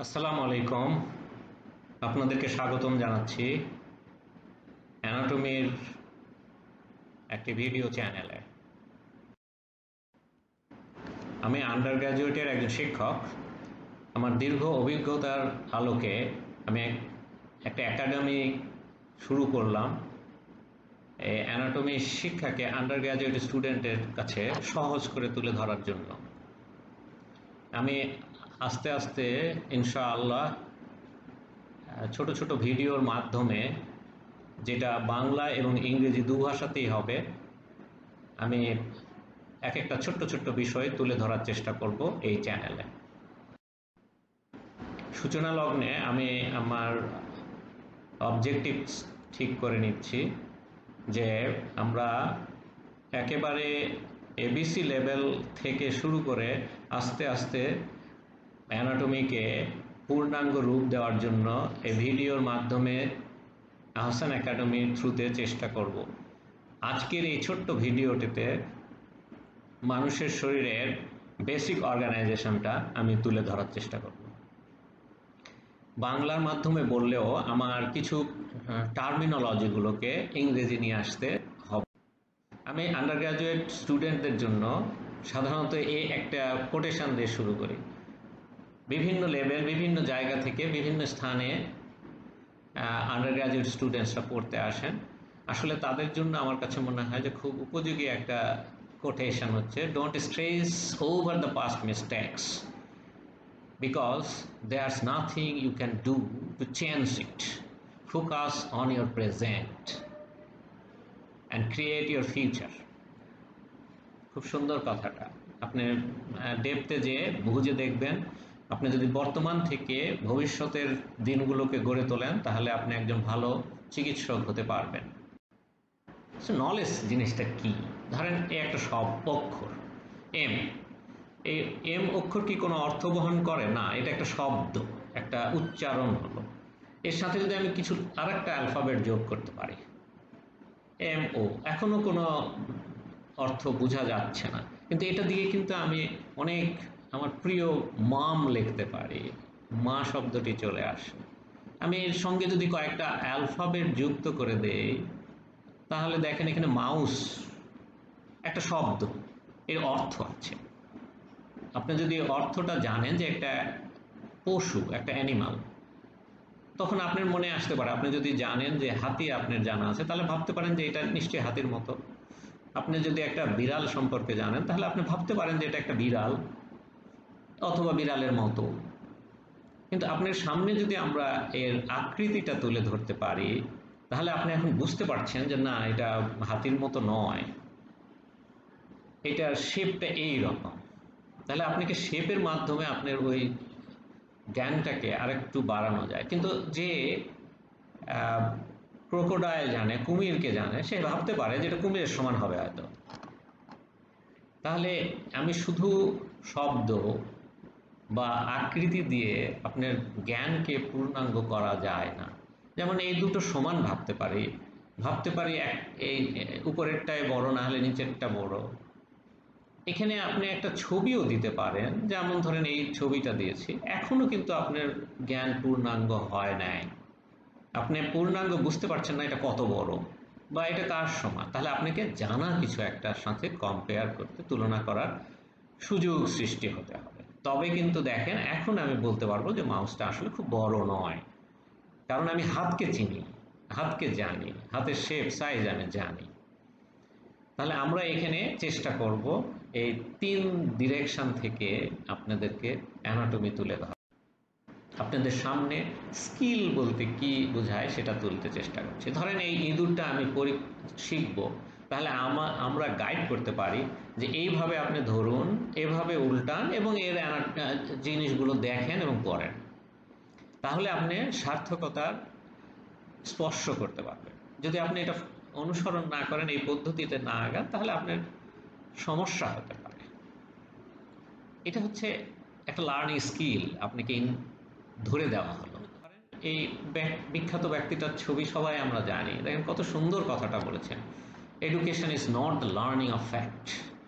আসসালামু আলাইকুম। আপনাদেরকে স্বাগতম জানাচ্ছি অ্যানাটমির একটি ভিডিও চ্যানেলে। আমি আন্ডার গ্র্যাজুয়েটের একজন শিক্ষক। আমার দীর্ঘ অভিজ্ঞতার আলোকে আমি একটা একাডেমি শুরু করলাম এই অ্যানাটমি শিক্ষাকে আন্ডার গ্র্যাজুয়েট স্টুডেন্টের কাছে সহজ করে তুলে ধরার জন্য। আমি আস্তে আস্তে ইনশাআল্লাহ ছোট ছোট ভিডিওর মাধ্যমে, যেটা বাংলা এবং ইংরেজি দু ভাষাতেই হবে, আমি এক একটা ছোট্ট ছোট্ট বিষয় তুলে ধরার চেষ্টা করব এই চ্যানেলে। সূচনা লগ্নে আমি আমার অবজেক্টিভস ঠিক করে নিচ্ছি যে আমরা একেবারে এবিসি লেভেল থেকে শুরু করে আস্তে আস্তে অ্যানাটমিকে পূর্ণাঙ্গ রূপ দেওয়ার জন্য এই ভিডিওর মাধ্যমে আহসান একাডেমির থ্রুতে চেষ্টা করব। আজকের এই ছোট্ট ভিডিওটিতে মানুষের শরীরের বেসিক অর্গানাইজেশনটা আমি তুলে ধরার চেষ্টা করব। বাংলার মাধ্যমে বললেও আমার কিছু টার্মিনোলজিগুলোকে ইংরেজি নিয়ে আসতে হবে। আমি আন্ডার গ্র্যাজুয়েট স্টুডেন্টদের জন্য সাধারণত এই একটা কোটেশন দিয়ে শুরু করি। বিভিন্ন লেভেল, বিভিন্ন জায়গা থেকে, বিভিন্ন স্থানে আন্ডার গ্র্যাজুয়েট স্টুডেন্টসরা পড়তে আসেন। আসলে তাদের জন্য আমার কাছে মনে হয় যে খুব উপযোগী একটা কোটেশন হচ্ছে, don't stress over the past mistakes because there's nothing you can do to change it. Focus on your present and create your future. খুব সুন্দর কথাটা। আপনি ডেপথে যে বুঝে দেখবেন, আপনি যদি বর্তমান থেকে ভবিষ্যতের দিনগুলোকে গড়ে তোলেন তাহলে আপনি একজন ভালো চিকিৎসক হতে পারবেন। নলেজ জিনিসটা কি? ধরেন এই একটা অক্ষর এম, এই এম অক্ষর কি কোনো অর্থ বহন করে? না, এটা একটা শব্দ, একটা উচ্চারণ হলো। এর সাথে যদি আমি কিছু আরেকটা অ্যালফাবেট যোগ করতে পারি, এম ও, এখনো কোনো অর্থ বোঝা যাচ্ছে না, কিন্তু এটা দিয়ে কিন্তু আমি অনেক আমার প্রিয় মাম লিখতে পারি, মা শব্দটি চলে আসে। আমি এর সঙ্গে যদি কয়েকটা অ্যালফাবেট যুক্ত করে দেই তাহলে দেখেন এখানে মাউস একটা শব্দ, এর অর্থ আছে। আপনি যদি অর্থটা জানেন যে একটা পশু, একটা অ্যানিমাল, তখন আপনার মনে আসতে পারে। আপনি যদি জানেন যে হাতি আপনার জানা আছে, তাহলে ভাবতে পারেন যে এটা নিশ্চয়ই হাতির মতো। আপনি যদি একটা বিড়াল সম্পর্কে জানেন তাহলে আপনি ভাবতে পারেন যে এটা একটা বিড়াল অথবা বিড়ালের মতো। কিন্তু আপনার সামনে যদি আমরা এর আকৃতিটা তুলে ধরতে পারি তাহলে আপনি এখন বুঝতে পারছেন যে না, এটা হাতির মতো নয়, এটার শেপটা এই রকম। তাহলে আপনাকে শেপের মাধ্যমে আপনার ওই জ্ঞানটাকে আরেকটু বাড়ানো যায়। কিন্তু যে ক্রোকোডাইল জানে, কুমিরকে জানে, সে ভাবতে পারে যে এটা কুমিরের সমান হবে হয়তো। তাহলে আমি শুধু শব্দ বা আকৃতি দিয়ে আপনার জ্ঞানকে পূর্ণাঙ্গ করা যায় না। যেমন এই দুটো সমান ভাবতে পারি, এই উপরেরটাই বড়, না হলে নিচেরটা বড়। এখানে আপনি একটা ছবিও দিতে পারেন, যেমন ধরেন এই ছবিটা দিয়েছি, এখনো কিন্তু আপনার জ্ঞান পূর্ণাঙ্গ হয় নাই। আপনি পূর্ণাঙ্গ বুঝতে পারছেন না এটা কত বড় বা এটা কার সমান। তাহলে আপনাকে জানা কিছু একটার সাথে কম্পেয়ার করতে, তুলনা করার সুযোগ সৃষ্টি হতে হবে। তবে কিন্তু দেখেন এখন আমি বলতে পারবো যে মাউসটা আসলে খুব বড় নয়, কারণ আমি হাতকে চিনি, হাতকে জানি, হাতের শেপ সাইজ আমি জানি। তাহলে আমরা এখানে চেষ্টা করব এই 3 ডিরেকশন থেকে আপনাদেরকে অ্যানাটমি তুলে ধরা। আপনাদের সামনে স্কিল বলতে কি বোঝায় সেটা তুলতে চেষ্টা করছি। ধরেন এই ইঁদুরটা আমি শিখব, তাহলে আমরা গাইড করতে পারি যে এইভাবে আপনি ধরুন, এভাবে উল্টান এবং এর জিনিসগুলো দেখেন এবং পড়েন। তাহলে আপনি সার্থকতার স্পর্শ করতে পারবেন। যদি আপনি এটা অনুসরণ না করেন, এই পদ্ধতিতে না আগান, তাহলে আপনার সমস্যা হতে পারে। এটা হচ্ছে একটা লার্নিং স্কিল, আপনাকে ধরে দেওয়া হলো। ধরেন এই বিখ্যাত ব্যক্তিটার ছবি সবাই আমরা জানি, দেখেন কত সুন্দর কথাটা বলেছেন, education is not the learning of fact,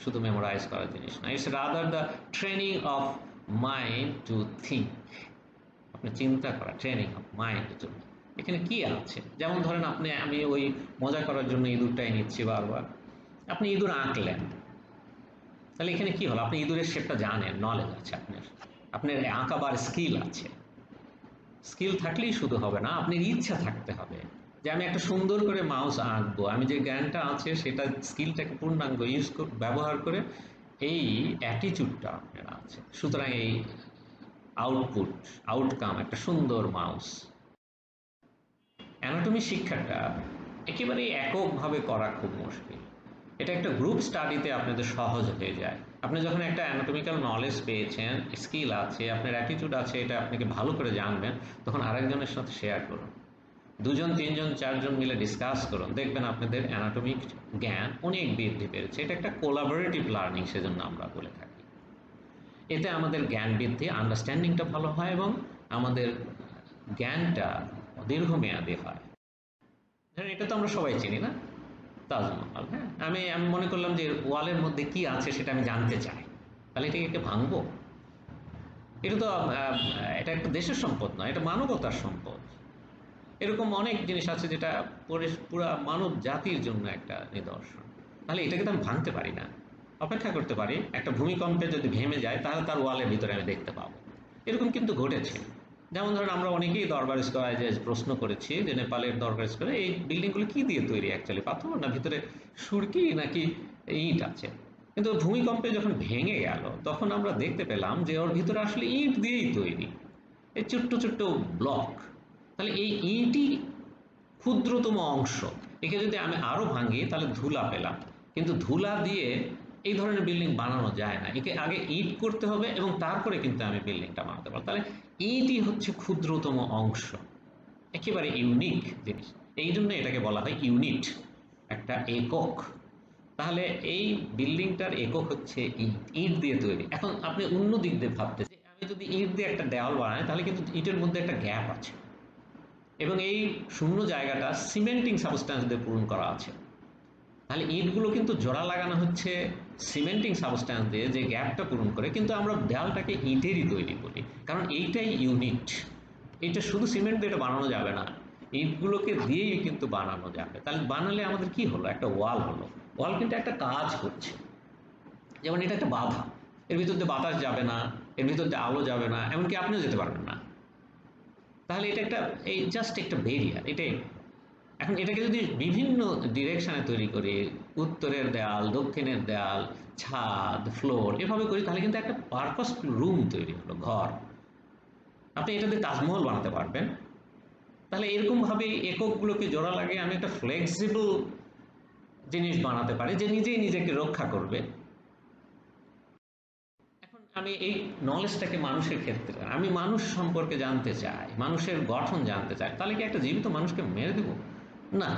শুধু মেমোরাইজ করার জিনিস না, it's rather the training of mind to think. আপনার চিন্তা করা, ট্রেনিং অফ মাইন্ডের জন্য। এখানে কি আছে, যেমন ধরেন আমি ওই মজা করার জন্য ইঁদুরটাই নিচ্ছি বারবার, আপনি ইঁদুর আঁকলেন, তাহলে এখানে কি হলো, আপনি ইঁদুরের শেপটা জানেন, নলেজ আছে আপনার, আপনার আঁকাবার স্কিল আছে। স্কিল থাকলেই শুধু হবে না, আপনার ইচ্ছা থাকতে হবে যে আমি একটা সুন্দর করে মাউস আঁকবো। আমি যে জ্ঞানটা আছে সেটা, স্কিলটাকে পূর্ণাঙ্গ ব্যবহার করে এই অ্যাটিটিউডটা আপনার আছে। সুতরাং এই আউটকাম একটা সুন্দর মাউস। অ্যানাটমি শিক্ষাটা একেবারে এককভাবে করা খুব মুশকিল। এটা একটা গ্রুপ স্টাডিতে আপনাদের সহজ হয়ে যায়। আপনি যখন একটা অ্যানাটমিক্যাল নলেজ পেয়েছেন, স্কিল আছে, আপনার অ্যাটিটিউড আছে, এটা আপনাকে ভালো করে জানবেন, তখন আরেকজনের সাথে শেয়ার করুন, দুজন তিনজন চারজন মিলে ডিসকাস করুন, দেখবেন আপনাদের অ্যানাটমিক জ্ঞান অনেক বৃদ্ধি পেয়েছে। এটা একটা কোলাবোরেটিভ লার্নিং, সেজন্য আমরা বলে থাকি। এতে আমাদের জ্ঞান বৃদ্ধি, আন্ডারস্ট্যান্ডিংটা ভালো হয় এবং আমাদের জ্ঞানটা দীর্ঘমেয়াদী হয়। ধরেন এটা তো আমরা সবাই চিনি না, তাজমহল। হ্যাঁ, আমি আমি মনে করলাম যে ওয়ালের মধ্যে কি আছে সেটা আমি জানতে চাই, তাহলে এটাকে ভাঙবো? এটা তো এটা একটা দেশের সম্পদ নয়, এটা মানবতার সম্পদ। এরকম অনেক জিনিস আছে যেটা পুরা মানব জাতির জন্য একটা নিদর্শন। তাহলে এটাকে তো আমি ভাঙতে পারি না, অপেক্ষা করতে পারি। একটা ভূমিকম্পে যদি ভেঙে যায় তাহলে তার ওয়ালের ভিতরে আমি দেখতে পাবো। এরকম কিন্তু ঘটেছে। যেমন ধরেন আমরা অনেকেই দরবার স্কোয়ারে যে প্রশ্ন করেছি যে নেপালের দরবার স্কোয়ারে এই বিল্ডিংগুলো কি দিয়ে তৈরি, অ্যাকচুয়ালি পাথর না ভিতরে সুরকি নাকি ইট আছে? কিন্তু ভূমিকম্পে যখন ভেঙে গেল তখন আমরা দেখতে পেলাম যে ওর ভিতরে আসলে ইট দিয়েই তৈরি, এই ছোট্ট ছোট্ট ব্লক। তাহলে এই ইটই ক্ষুদ্রতম অংশ। একে যদি আমি আরো ভাঙি তাহলে ধুলা পেলাম, কিন্তু ধুলা দিয়ে এই ধরনের বিল্ডিং বানানো যায় না। একে আগে ইট করতে হবে এবং তারপরে কিন্তু আমি বিল্ডিংটা বানাতে পারবো। তাহলে ইটই হচ্ছে ক্ষুদ্রতম অংশ, একেবারে ইউনিক জিনিস। এই জন্য এটাকে বলা হয় ইউনিট, একটা একক। তাহলে এই বিল্ডিংটার একক হচ্ছে ইট, ইট দিয়ে তৈরি। এখন আপনি অন্য দিক দিয়ে ভাবতে যে আমি যদি ইট দিয়ে একটা দেওয়াল বানাই তাহলে কিন্তু ইটের মধ্যে একটা গ্যাপ আছে এবং এই শূন্য জায়গাটা সিমেন্টিং সাবস্ট্যান্স দিয়ে পূরণ করা আছে। তাহলে ইটগুলো কিন্তু জোড়া লাগানো হচ্ছে সিমেন্টিং সাবস্ট্যান্স দিয়ে, যে গ্যাপটা পূরণ করে, কিন্তু আমরা দেওয়ালটাকে ইটেরই তৈরি করি, কারণ এইটাই ইউনিট। এটা শুধু সিমেন্ট দিয়ে এটা বানানো যাবে না, ইটগুলোকে দিয়েই কিন্তু বানানো যাবে। তাহলে বানালে আমাদের কি হলো, একটা ওয়াল হলো। ওয়াল কিন্তু একটা কাজ করছে, যেমন এটা একটা বাধা, এর ভিতর দিয়ে বাতাস যাবে না, এর ভিতর দিয়ে আলো যাবে না, এমনকি আপনিও যেতে পারবেন না। তাহলে এটা একটা, এই জাস্ট একটা ব্যারিয়ার এটাই। এখন এটাকে যদি বিভিন্ন ডিরেকশনে তৈরি করি, উত্তরের দেয়াল, দক্ষিণের দেয়াল, ছাদ, ফ্লোর, এভাবে করি, তাহলে কিন্তু একটা পারপাসফুল রুম তৈরি হলো, ঘর। আপনি এটা দিয়ে তাজমহল বানাতে পারবেন। তাহলে এরকম ভাবে এককগুলোকে জোড়া লাগিয়ে আমি একটা ফ্লেক্সিবল জিনিস বানাতে পারি যে নিজেই নিজেকে রক্ষা করবে। এখন আমি এই নলেজটাকে মানুষের ক্ষেত্রে, আমি মানুষ সম্পর্কে জানতে চাই, মানুষের গঠন জানতে চাই, তাহলে কি একটা জীবিত মানুষকে মেরে দেব? না,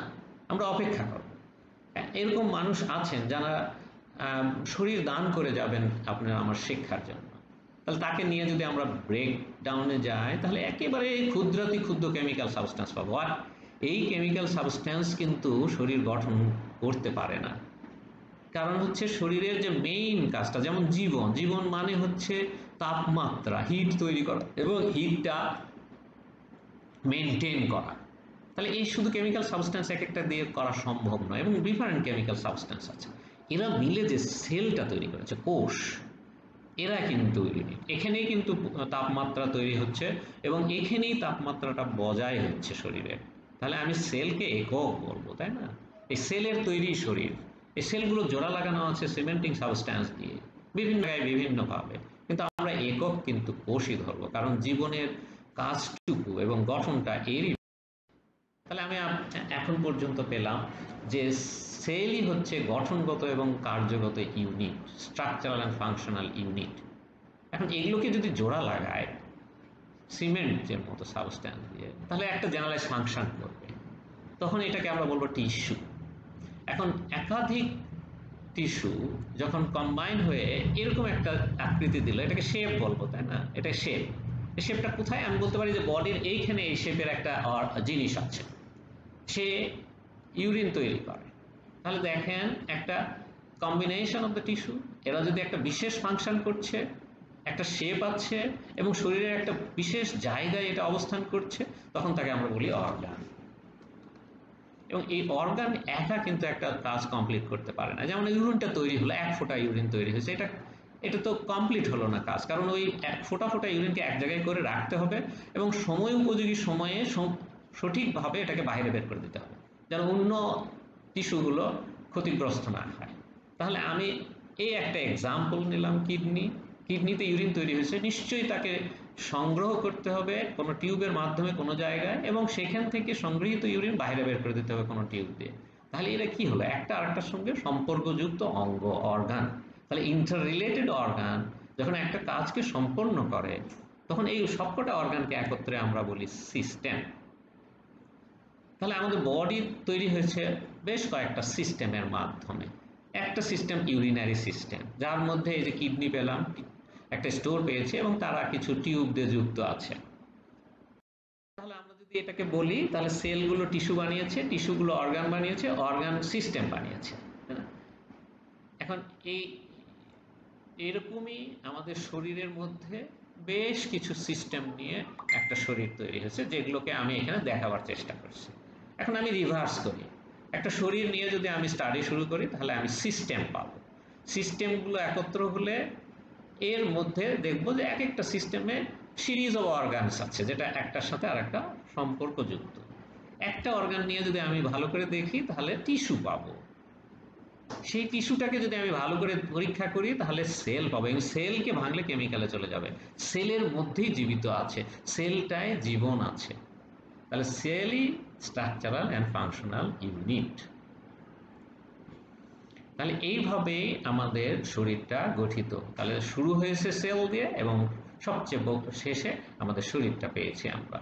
আমরা অপেক্ষা করব। এরকম মানুষ আছেন যারা শরীর দান করে যাবেন আপনার আমার শিক্ষার জন্য। তাহলে তাকে নিয়ে যদি আমরা ব্রেক ডাউনে যাই তাহলে একেবারে ক্ষুদ্রাতি ক্ষুদ্র কেমিক্যাল সাবস্ট্যান্স পাবো। আর এই কেমিক্যাল সাবস্ট্যান্স কিন্তু শরীর গঠন করতে পারে না। কারণ হচ্ছে শরীরের যে মেইন কাজটা, যেমন জীবন, জীবন মানে হচ্ছে তাপমাত্রা, হিট তৈরি করা এবং হিটটা মেনটেন করা। তাহলে এই শুধু কেমিক্যাল সাবস্ট্যান্স এক একটা দিয়ে করা সম্ভব নয়, এবং ডিফারেন্ট কেমিক্যাল সাবস্ট্যান্স আছে। এরা মিলে যে সেলটা তৈরি করেছে, কোষ, এরা কিন্তু ইউনিট। এখানেই কিন্তু তাপমাত্রা তৈরি হচ্ছে এবং এখানেই তাপমাত্রাটা বজায় হচ্ছে শরীরে। তাহলে আমি সেলকে একক বলবো, তাই না? এই সেলের তৈরি শরীর, এই সেলগুলো জোড়া লাগানো আছে সিমেন্টিং সাবস্ট্যান্স দিয়ে বিভিন্ন জায়গায় বিভিন্নভাবে, কিন্তু আমরা একক কিন্তু কোষই ধরবো, কারণ জীবনের কাজটুকু এবং গঠনটা এরই। তাহলে আমি এখন পর্যন্ত পেলাম যে সেলই হচ্ছে গঠনগত এবং কার্যগত unit, structural and functional unit. এখন এগুলোকে যদি জোড়া লাগায় সিমেন্টের মতো সাবস্ট্যান্স দিয়ে, তাহলে একটা জেনারেলাইজ ফাংশন করবে, তখন এটাকে আমরা বলবো টিস্যু। এখন একাধিক টিস্যু যখন কম্বাইন হয়ে এরকম একটা আকৃতি দিল, এটাকে শেপ বলবো, তাই না? এটা শেপ। এই শেপটা কোথায়? আমি বলতে পারি যে বডির এইখানে এই শেপের একটা জিনিস আছে, সে ইউরিন তৈরি করে। তাহলে দেখেন একটা কম্বিনেশন অফ দ্য টিস্যু, এরা যদি একটা বিশেষ ফাংশন করছে, একটা শেপ আছে এবং শরীরের একটা বিশেষ জায়গায় এটা অবস্থান করছে, তখন তাকে আমরা বলি অর্গান। এবং এই অর্গান একা কিন্তু একটা কাজ কমপ্লিট করতে পারে না। যেমন ইউরিনটা তৈরি হলো, এক ফোঁটা ইউরিন তৈরি হয়েছে, এটা তো কমপ্লিট হলো না কাজ, কারণ ওই এক ফোঁটা ফোঁটা ইউরিনকে এক জায়গায় করে রাখতে হবে এবং সময় উপযোগী সময়ে সঠিকভাবে এটাকে বাইরে বের করে দিতে হবে, যেন অন্য টিস্যুগুলো ক্ষতিগ্রস্ত না হয়। তাহলে আমি এই একটা এক্সাম্পল নিলাম, কিডনিতে ইউরিন তৈরি হয়েছে, নিশ্চয়ই তাকে সংগ্রহ করতে হবে কোনো টিউবের মাধ্যমে কোনো জায়গায়, এবং সেখান থেকে সংগৃহীত ইউরিন বাইরে বের করে দিতে হবে কোনো টিউব দিয়ে। তাহলে এটা কি হলো? একটা আরেকটার সঙ্গে সম্পর্কযুক্ত অঙ্গ, অর্গান। তাহলে ইন্টার রিলেটেড অর্গান যখন একটা কাজকে সম্পন্ন করে, তখন এই সবকটা অর্গানকে একত্রে আমরা বলি সিস্টেম। তাহলে আমাদের বডি তৈরি হয়েছে বেশ কয়েকটা সিস্টেমের মাধ্যমে। একটা সিস্টেম ইউরিনারি সিস্টেম, যার মধ্যে এই যে কিডনি পেলাম, একটা স্টোর পেয়েছে এবং তারা কিছু টিউব দিয়ে যুক্ত আছে। তাহলে আমরা যদি এটাকে বলি, তাহলে সেলগুলো টিস্যু বানিয়েছে, টিস্যুগুলো অর্গান বানিয়েছে, অর্গান সিস্টেম বানিয়েছে। এখন এরকমই আমাদের শরীরের মধ্যে বেশ কিছু সিস্টেম নিয়ে একটা শরীর তৈরি হয়েছে, যেগুলোকে আমি এখানে দেখাবার চেষ্টা করছি। এখন আমি রিভার্স করি, একটা শরীর নিয়ে যদি আমি স্টাডি শুরু করি, তাহলে আমি সিস্টেম পাবো। সিস্টেমগুলো একত্র হলে এর মধ্যে দেখব যে এক একটা সিস্টেমে সিরিজ অফ অর্গানস আছে, যেটা একটার সাথে আর একটা সম্পর্কযুক্ত। একটা অর্গান নিয়ে যদি আমি ভালো করে দেখি, তাহলে টিস্যু পাবো। সেই টিস্যুটাকে যদি আমি ভালো করে পরীক্ষা করি, তাহলে সেল পাবো, এবং সেলকে ভাঙলে কেমিক্যালে চলে যাবে। সেলের মধ্যেই জীবিত আছে, সেলটায় জীবন আছে। তাহলে সেলই স্ট্রাকচারাল অ্যান্ড ফাংশনাল ইউনিট। তাহলে এইভাবেই আমাদের শরীরটা গঠিত। তাহলে শুরু হয়েছে সেল দিয়ে এবং সবচেয়ে শেষে আমাদের শরীরটা পেয়েছি আমরা।